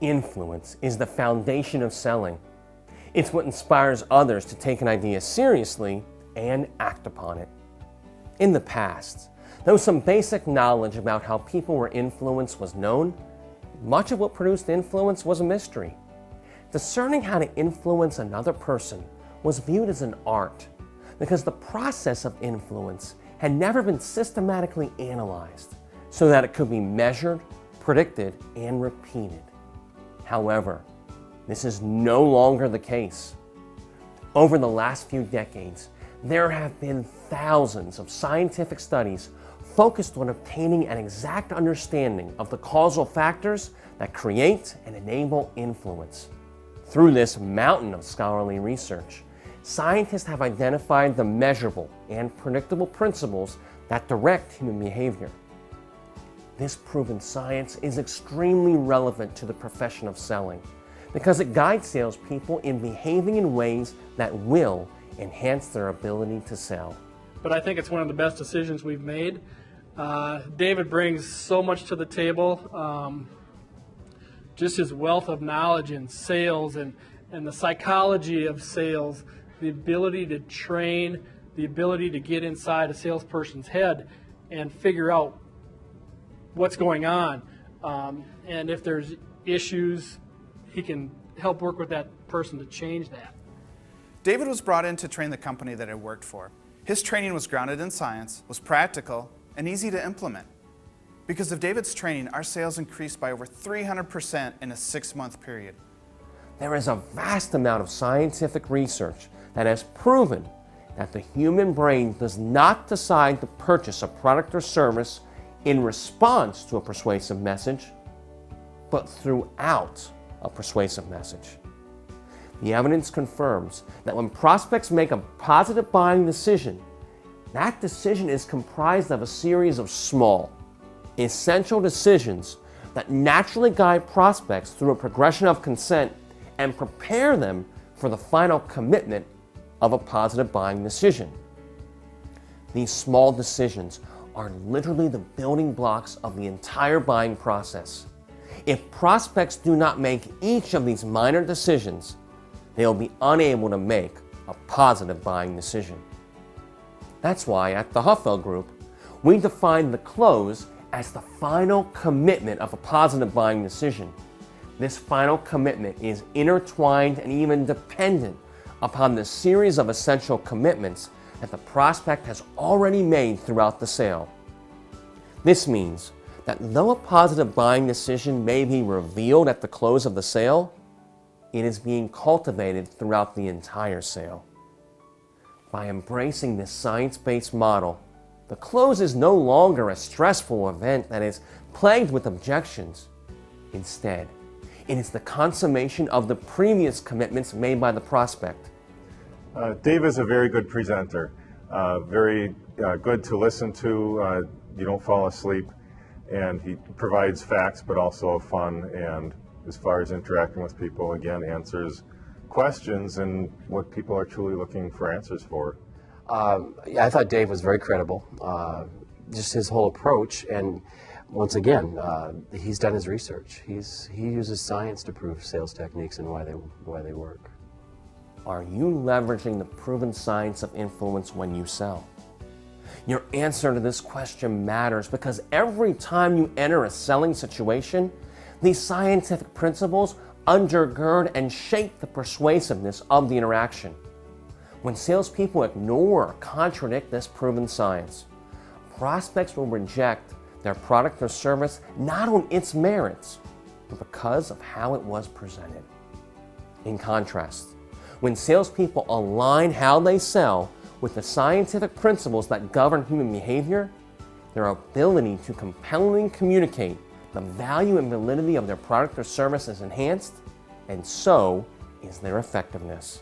Influence is the foundation of selling. It's what inspires others to take an idea seriously and act upon it. In the past, though some basic knowledge about how people were influenced was known, much of what produced influence was a mystery. Discerning how to influence another person was viewed as an art because the process of influence had never been systematically analyzed so that it could be measured, predicted, and repeated. However, this is no longer the case. Over the last few decades, there have been thousands of scientific studies focused on obtaining an exact understanding of the causal factors that create and enable influence. Through this mountain of scholarly research, scientists have identified the measurable and predictable principles that direct human behavior. This proven science is extremely relevant to the profession of selling because it guides salespeople in behaving in ways that will enhance their ability to sell. But I think it's one of the best decisions we've made. David brings so much to the table. Just his wealth of knowledge in sales and the psychology of sales, the ability to train, the ability to get inside a salesperson's head and figure out what's going on. And if there's issues, he can help work with that person to change that. David was brought in to train the company that I worked for. His training was grounded in science, was practical, and easy to implement. Because of David's training, our sales increased by over 300% in a 6-month period. There is a vast amount of scientific research that has proven that the human brain does not decide to purchase a product or service in response to a persuasive message, but throughout a persuasive message. The evidence confirms that when prospects make a positive buying decision, that decision is comprised of a series of small, essential decisions that naturally guide prospects through a progression of consent and prepare them for the final commitment of a positive buying decision. These small decisions are literally the building blocks of the entire buying process. If prospects do not make each of these minor decisions, they will be unable to make a positive buying decision. That's why at the Hoffeld Group, we define the close as the final commitment of a positive buying decision. This final commitment is intertwined and even dependent upon the series of essential commitments that the prospect has already made throughout the sale. This means that though a positive buying decision may be revealed at the close of the sale, it is being cultivated throughout the entire sale. By embracing this science-based model, the close is no longer a stressful event that is plagued with objections. Instead, it is the consummation of the previous commitments made by the prospect. Dave is a very good presenter, very good to listen to. You don't fall asleep, and he provides facts but also fun, and as far as interacting with people, again, answers questions and what people are truly looking for answers for. I thought Dave was very credible, just his whole approach, and once again, he's done his research. He uses science to prove sales techniques and why they work. Are you leveraging the proven science of influence when you sell? Your answer to this question matters because every time you enter a selling situation, these scientific principles undergird and shape the persuasiveness of the interaction. When salespeople ignore or contradict this proven science, prospects will reject their product or service not on its merits, but because of how it was presented. In contrast, when salespeople align how they sell with the scientific principles that govern human behavior, their ability to compellingly communicate the value and validity of their product or service is enhanced, and so is their effectiveness.